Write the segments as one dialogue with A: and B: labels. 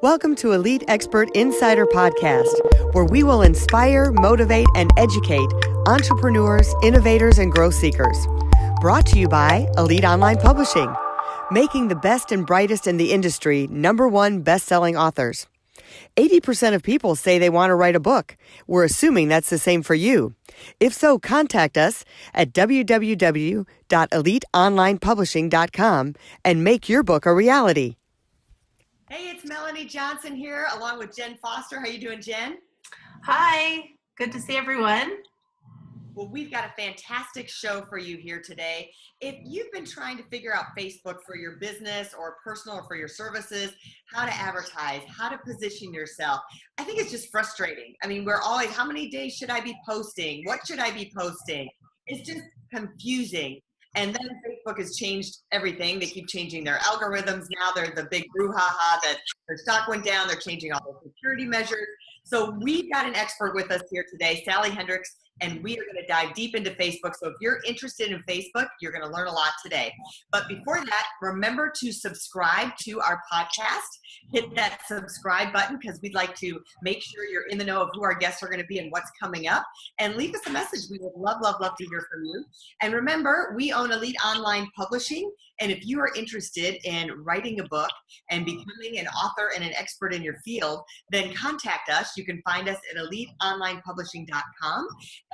A: Welcome to Elite Expert Insider Podcast, where we will inspire, motivate, and educate entrepreneurs, innovators, and growth seekers. Brought to you by Elite Online Publishing, making the best and brightest in the industry #1 best-selling authors. 80% of people say they want to write a book. We're assuming that's the same for you. If so, contact us at www.eliteonlinepublishing.com and make your book a reality. Hey, it's Melanie Johnson here, along with Jen Foster. How you doing, Jen?
B: Hi, good to see everyone.
A: Well, we've got a fantastic show for you here today. If you've been trying to figure out Facebook for your business or personal or for your services, how to advertise, how to position yourself, I think it's just frustrating. I mean, we're always, how many days should I be posting? What should I be posting? It's just confusing. And then Facebook has changed everything. They keep changing their algorithms. Now they're the big brouhaha that their stock went down. They're changing all the security measures. So we've got an expert with us here today, Sally Hendrick, and we are going to dive deep into Facebook. So if you're interested in Facebook, you're going to learn a lot today. But before that, remember to subscribe to our podcast. Hit that subscribe button because we'd like to make sure you're in the know of who our guests are going to be and what's coming up. And leave us a message. We would love, love, love to hear from you. And remember, we own Elite Online Publishing. And if you are interested in writing a book and becoming an author and an expert in your field, then contact us. You can find us at eliteonlinepublishing.com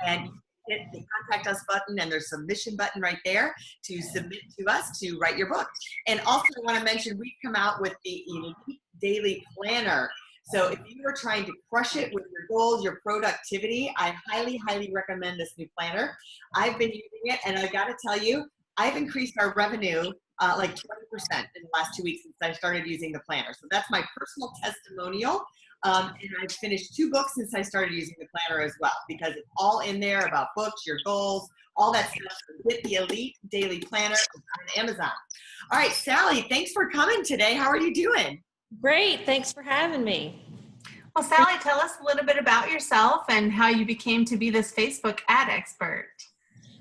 A: and hit the contact us button, and there's a submission button right there to submit to us to write your book. And also I want to mention we've come out with the Elite Daily Planner. So if you are trying to crush it with your goals, your productivity, I highly, highly recommend this new planner. I've been using it, and I got to tell you, I've increased our revenue like 20% in the last 2 weeks since I started using the planner. So that's my personal testimonial. And I've finished 2 books since I started using the planner as well, because it's all in there about books, your goals, all that stuff. Get the Elite Daily Planner on Amazon. All right, Sally, thanks for coming today. How are you doing?
C: Great. Thanks for having me.
B: Well, Sally, tell us a little bit about yourself and how you became to be this Facebook ad expert.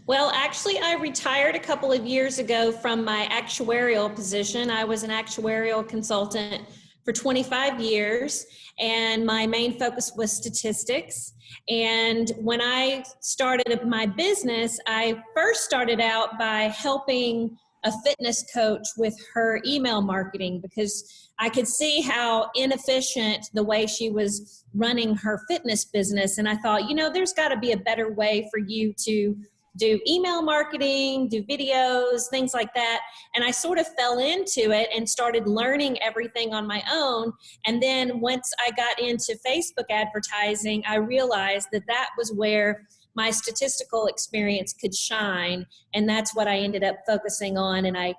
C: Well, actually, I retired a couple of years ago from my actuarial position. I was an actuarial consultant for 25 years, and my main focus was statistics. And when I started my business, I first started out by helping a fitness coach with her email marketing, because I could see how inefficient the way she was running her fitness business. And I thought, there's got to be a better way for you to do email marketing, do videos, things like that. And I sort of fell into it and started learning everything on my own. And then once I got into Facebook advertising, I realized that that was where my statistical experience could shine. And that's what I ended up focusing on. And I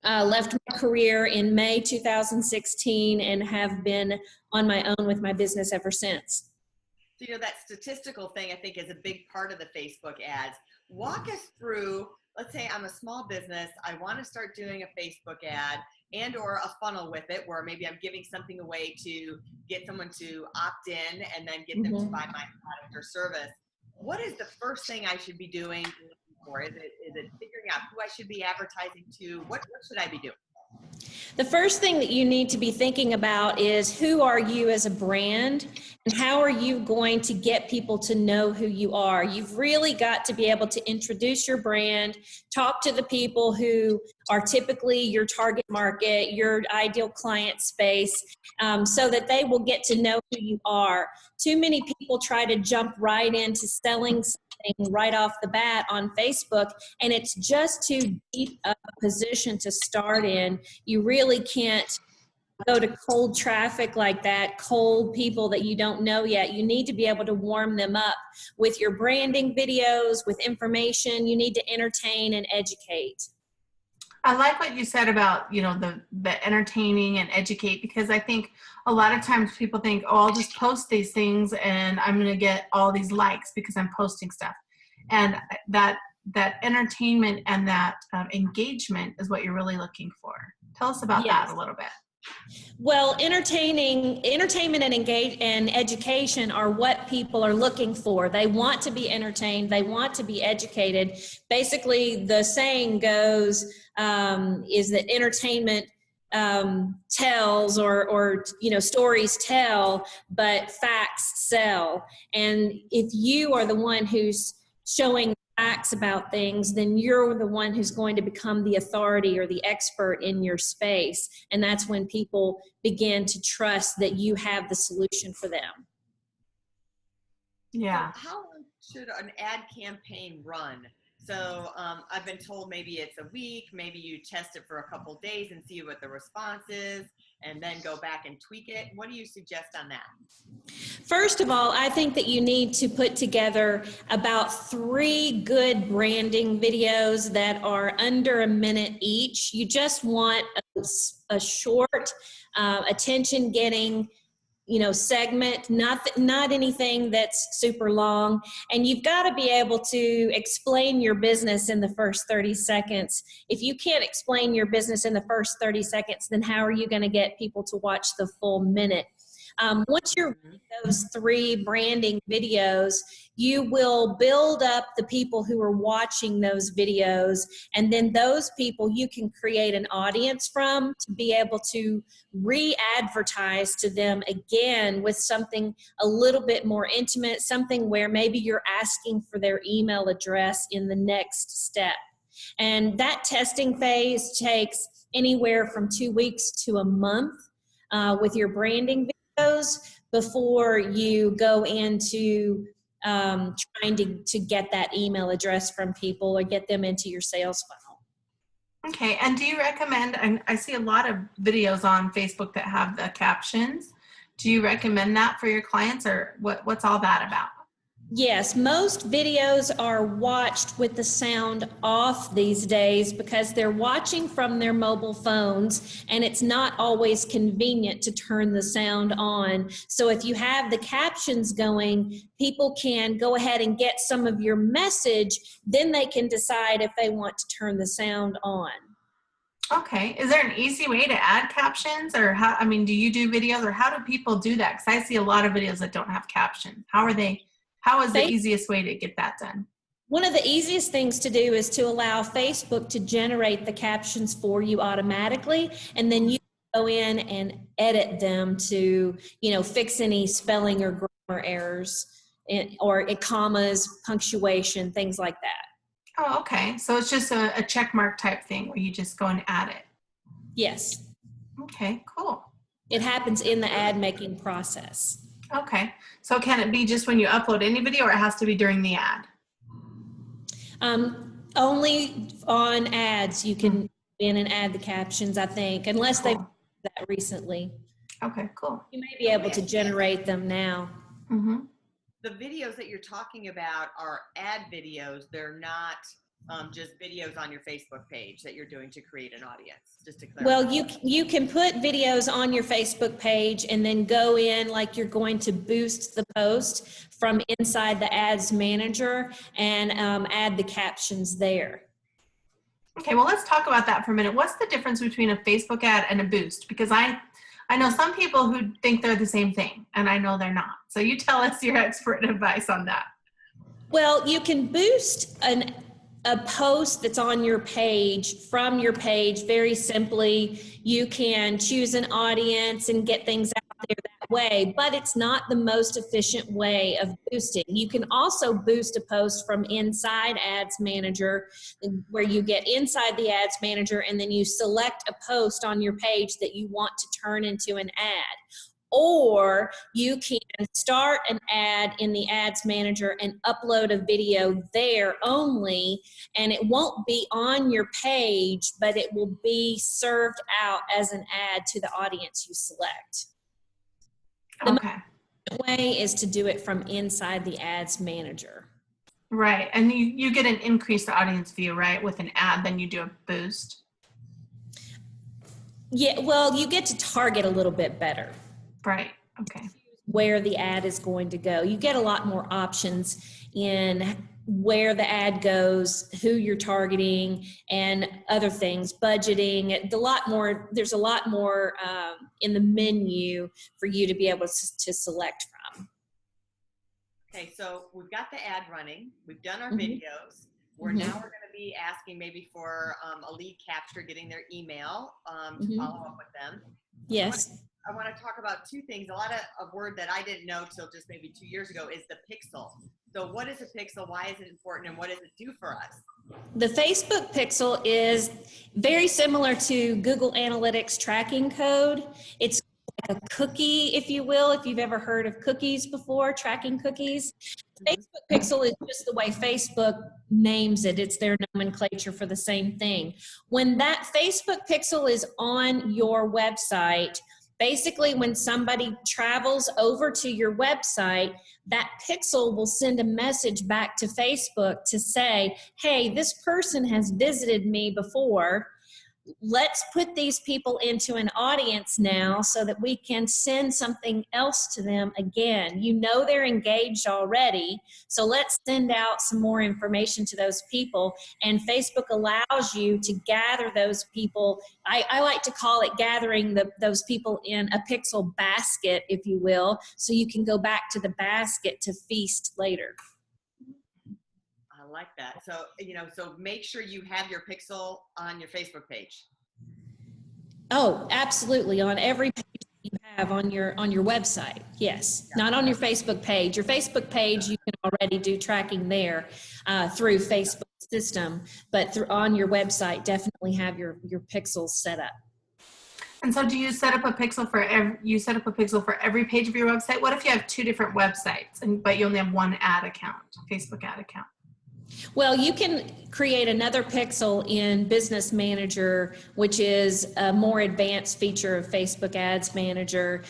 C: left my career in May 2016 and have been on my own with my business ever since.
A: So, that statistical thing, I think, is a big part of the Facebook ads. Walk us through, let's say I'm a small business, I want to start doing a Facebook ad and or a funnel with it, where maybe I'm giving something away to get someone to opt in and then get them to buy my product or service. What is the first thing I should be doing for? Is it figuring out who I should be advertising to? What should I be doing?
C: The first thing that you need to be thinking about is, who are you as a brand, and how are you going to get people to know who you are? You've really got to be able to introduce your brand, talk to the people who are typically your target market, your ideal client space, so that they will get to know who you are. Too many people try to jump right into selling something right off the bat on Facebook, and it's just too deep a position to start in. You really can't go to cold traffic like that, cold people that you don't know yet. You need to be able to warm them up with your branding videos, with information. You need to entertain and educate.
B: I like what you said about, the entertaining and educate, because I think a lot of times people think, I'll just post these things and I'm going to get all these likes because I'm posting stuff. And that entertainment and that engagement is what you're really looking for. Tell us about that a little bit.
C: Well, entertainment and education are what people are looking for. They want to be entertained. They want to be educated. Basically, the saying goes is that entertainment tells, or stories tell, but facts sell. And if you are the one who's showing facts about things, then you're the one who's going to become the authority or the expert in your space. And that's when people begin to trust that you have the solution for them.
A: Yeah. So how long should an ad campaign run? So I've been told maybe it's a week, maybe you test it for a couple days and see what the response is, and then go back and tweak it. What do you suggest on that?
C: First of all, I think that you need to put together about 3 good branding videos that are under a minute each. You just want a short, attention-getting, segment, not anything that's super long. And you've got to be able to explain your business in the first 30 seconds. If you can't explain your business in the first 30 seconds, then how are you going to get people to watch the full minute? Once you're in those 3 branding videos, you will build up the people who are watching those videos, and then those people you can create an audience from to be able to re-advertise to them again with something a little bit more intimate, something where maybe you're asking for their email address in the next step. And that testing phase takes anywhere from 2 weeks to a month with your branding videos before you go into trying to get that email address from people or get them into your sales funnel.
B: Okay, and do you recommend, and I see a lot of videos on Facebook that have the captions. Do you recommend that for your clients, or what's all that about?
C: Yes, most videos are watched with the sound off these days because they're watching from their mobile phones, and it's not always convenient to turn the sound on. So if you have the captions going, people can go ahead and get some of your message, then they can decide if they want to turn the sound on.
B: Okay, is there an easy way to add captions, or how, do you do videos, or how do people do that? Because I see a lot of videos that don't have captions. How is the easiest way to get that done?
C: One of the easiest things to do is to allow Facebook to generate the captions for you automatically, and then you go in and edit them to, fix any spelling or grammar errors or commas, punctuation, things like that.
B: Oh, okay. So it's just a check mark type thing where you just go and add it.
C: Yes.
B: Okay, cool.
C: It happens in the ad making process.
B: Okay. So can it be just when you upload any video, or it has to be during the ad?
C: Only on ads you can in and add the captions, I think, unless they've done that recently.
B: Okay, cool.
C: You may be able to generate them now.
B: Mm-hmm.
A: The videos that you're talking about are ad videos. They're not just videos on your Facebook page that you're doing to create an audience, just to clarify.
C: Well, you can put videos on your Facebook page and then go in like you're going to boost the post from inside the ads manager and add the captions there.
B: Okay, well, let's talk about that for a minute. What's the difference between a Facebook ad and a boost? Because I know some people who think they're the same thing, and I know they're not. So you tell us your expert advice on that.
C: Well, you can boost a post that's on your page from your page very simply. You can choose an audience and get things out there that way, but it's not the most efficient way of boosting. You can also boost a post from inside Ads Manager, where you get inside the Ads Manager and then you select a post on your page that you want to turn into an ad. Or you can start an ad in the Ads Manager and upload a video there only, and it won't be on your page, but it will be served out as an ad to the audience you select. The way is to do it from inside the Ads Manager.
B: Right, and you get an increased audience view, right, with an ad, then you do a boost?
C: Yeah, well, you get to target a little bit better.
B: Right, okay.
C: Where the ad is going to go. You get a lot more options in where the ad goes, who you're targeting, and other things, budgeting. There's a lot more in the menu for you to be able to select from.
A: Okay, so we've got the ad running. We've done our videos. Now we're going to be asking maybe for a lead capture, getting their email to follow up with them.
C: Yes.
A: I want to talk about two things. A lot of a word that I didn't know till just maybe 2 years ago is the pixel. So what is a pixel? Why is it important? And what does it do for us?
C: The Facebook pixel is very similar to Google Analytics tracking code. It's like a cookie, if you will, if you've ever heard of cookies before, tracking cookies. Facebook pixel is just the way Facebook names it. It's their nomenclature for the same thing. When that Facebook pixel is on your website, basically when somebody travels over to your website, that pixel will send a message back to Facebook to say, hey, this person has visited me before. Let's put these people into an audience now so that we can send something else to them again. You know they're engaged already, so let's send out some more information to those people. And Facebook allows you to gather those people. I like to call it gathering those people in a pixel basket, if you will, so you can go back to the basket to feast later.
A: I like that. So, so make sure you have your pixel on your Facebook page.
C: Oh, absolutely. On every page you have on your website. Yes. Not on your Facebook page. Your Facebook page, you can already do tracking there through Facebook system, but on your website, definitely have your pixels set up.
B: And so do you set up a pixel for every page of your website? What if you have 2 different websites but you only have one ad account, Facebook ad account?
C: Well, you can create another pixel in Business Manager, which is a more advanced feature of Facebook Ads Manager.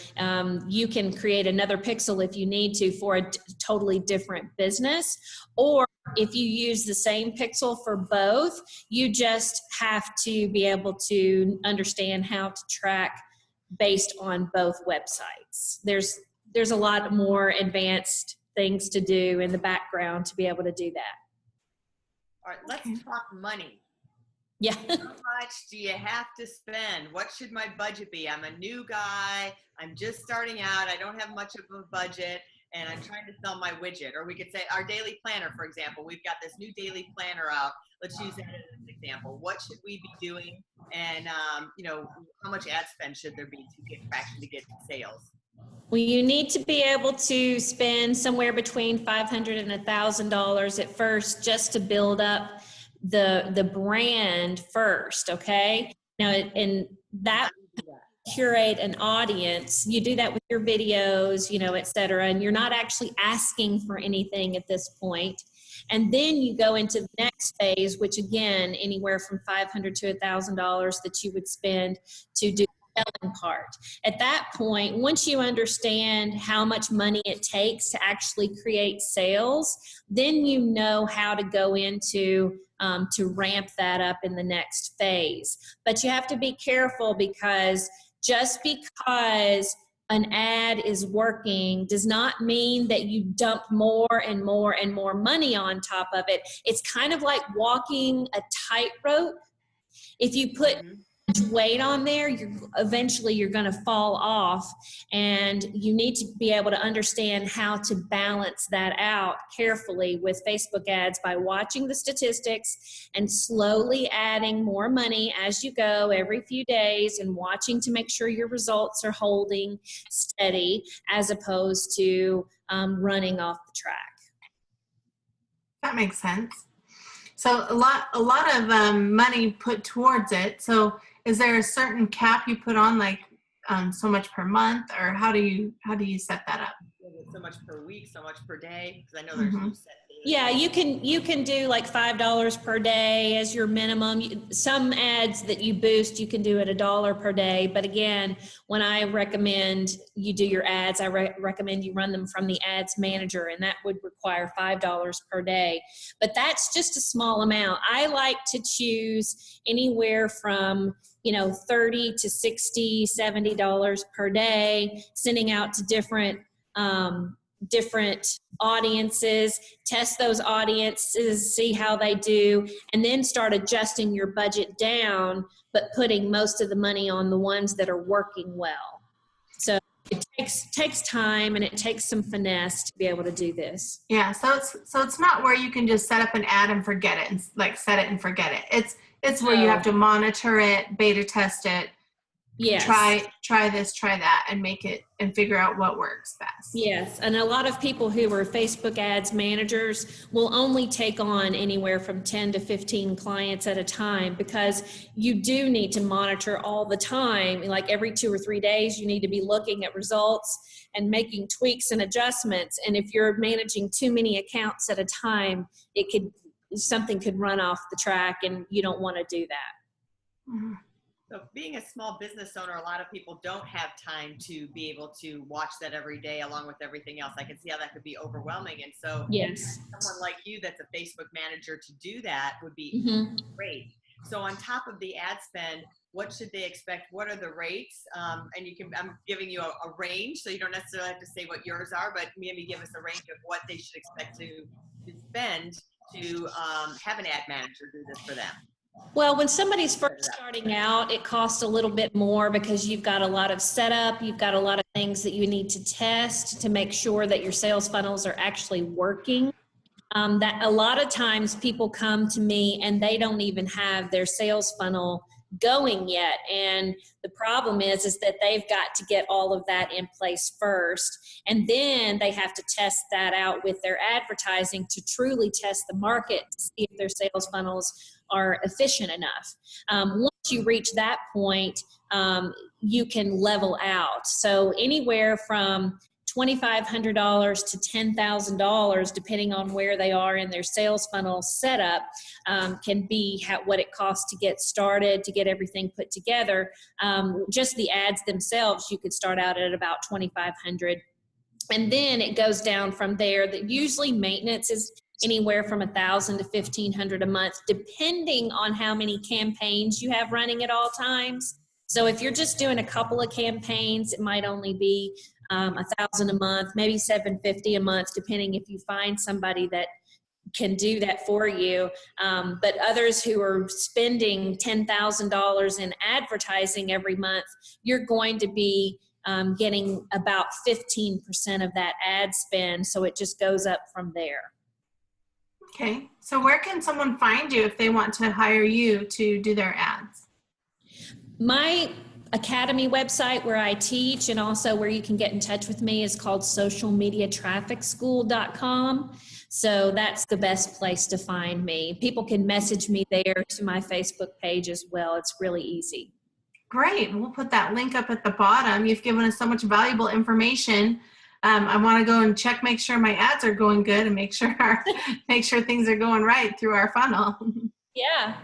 C: You can create another pixel if you need to for a totally different business. Or if you use the same pixel for both, you just have to be able to understand how to track based on both websites. There's a lot more advanced things to do in the background to be able to do that.
A: All right, let's talk money.
C: Yeah.
A: How much do you have to spend? What should my budget be? I'm a new guy. I'm just starting out. I don't have much of a budget, and I'm trying to sell my widget. Or we could say our daily planner, for example. We've got this new daily planner out. Let's use that as an example. What should we be doing? And, how much ad spend should there be to get traction, to get sales?
C: Well, you need to be able to spend somewhere between $500 and $1,000 at first just to build up the brand first, okay? Now, and that curate an audience, you do that with your videos, et cetera, and you're not actually asking for anything at this point. And then you go into the next phase, which again, anywhere from $500 to $1,000 that you would spend to do selling part. At that point, once you understand how much money it takes to actually create sales, then you know how to go into to ramp that up in the next phase. But you have to be careful, because just because an ad is working does not mean that you dump more and more and more money on top of it. It's kind of like walking a tightrope. If you put weight on there, eventually you're going to fall off, and you need to be able to understand how to balance that out carefully with Facebook ads by watching the statistics and slowly adding more money as you go every few days, and watching to make sure your results are holding steady as opposed to running off the track.
B: That makes sense. So a lot of money put towards it. So is there a certain cap you put on, like so much per month, or how do you set that up?
A: So much per week, so much per day, because I know there's no set daily.
C: Yeah, you can do like $5 per day as your minimum. Some ads that you boost, you can do at $1 per day. But again, when I recommend you do your ads, I recommend you run them from the Ads Manager, and that would require $5 per day. But that's just a small amount. I like to choose anywhere from $30 to $60, $70 per day, sending out to different audiences, test those audiences, see how they do, and then start adjusting your budget down, but putting most of the money on the ones that are working well. So it takes time and it takes some finesse to be able to do this.
B: Yeah, so it's not where you can just set up an ad and forget it and like set it and forget it. It's where you have to monitor it, beta test it,
C: yes,
B: try this, try that, and make it and figure out what works best.
C: Yes, and a lot of people who are Facebook ads managers will only take on anywhere from 10 to 15 clients at a time, because you do need to monitor all the time. Like every 2 or 3 days, you need to be looking at results and making tweaks and adjustments. And if you're managing too many accounts at a time, something could run off the track, and you don't want to do that.
B: Mm-hmm.
A: So being a small business owner, a lot of people don't have time to be able to watch that every day along with everything else. I can see how that could be overwhelming. And so
C: yes,
A: someone like you that's a Facebook manager to do that would be great. So on top of the ad spend, what should they expect? What are the rates? And I'm giving you a range, so you don't necessarily have to say what yours are, but maybe give us a range of what they should expect to spend to have an ad manager do this for them.
C: Well, when somebody's first starting out, it costs a little bit more because you've got a lot of setup, you've got a lot of things that you need to test to make sure that your sales funnels are actually working. That a lot of times people come to me and they don't even have their sales funnel going yet. And the problem is that they've got to get all of that in place first. And then they have to test that out with their advertising to truly test the market to see if their sales funnels are efficient enough. Once you reach that point, you can level out. So anywhere from $2,500 to $10,000, depending on where they are in their sales funnel setup, can be what it costs to get started, to get everything put together. Just the ads themselves, you could start out at about $2,500. And then it goes down from there. That usually maintenance is anywhere from $1,000 to $1,500 a month, depending on how many campaigns you have running at all times. So if you're just doing a couple of campaigns, it might only be $1,000 a month, maybe $750 a month, depending if you find somebody that can do that for you. But others who are spending $10,000 in advertising every month, you're going to be getting about 15% of that ad spend. So it just goes up from there.
B: Okay. So where can someone find you if they want to hire you to do their ads?
C: My academy website where I teach, and also where you can get in touch with me, is called socialmediatrafficschool.com. So that's the best place to find me. People can message me there to my Facebook page as well. It's really easy.
B: Great. We'll put that link up at the bottom. You've given us so much valuable information. I want to go and make sure my ads are going good, and make sure things are going right through our funnel.
C: Yeah,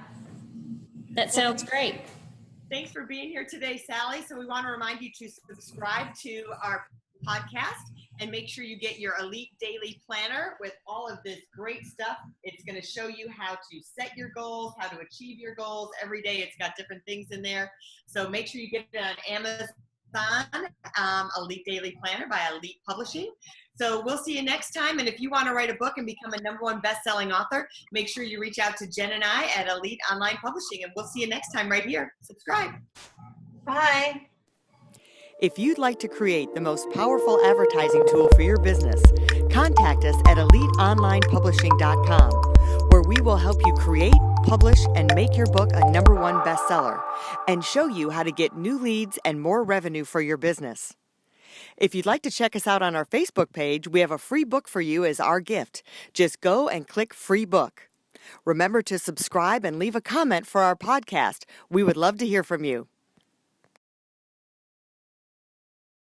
C: that sounds great.
A: Thanks for being here today, Sally. So we want to remind you to subscribe to our podcast and make sure you get your Elite Daily Planner with all of this great stuff. It's going to show you how to set your goals, how to achieve your goals. Every day it's got different things in there. So make sure you get it on Amazon, Elite Daily Planner by Elite Publishing. So we'll see you next time. And if you want to write a book and become a #1 best-selling author, make sure you reach out to Jen and I at Elite Online Publishing. And we'll see you next time right here. Subscribe.
B: Bye.
D: If you'd like to create the most powerful advertising tool for your business, contact us at EliteOnlinePublishing.com, where we will help you create, publish, and make your book a #1 bestseller, and show you how to get new leads and more revenue for your business. If you'd like to check us out on our Facebook page, we have a free book for you as our gift. Just go and click Free Book. Remember to subscribe and leave a comment for our podcast. We would love to hear from you.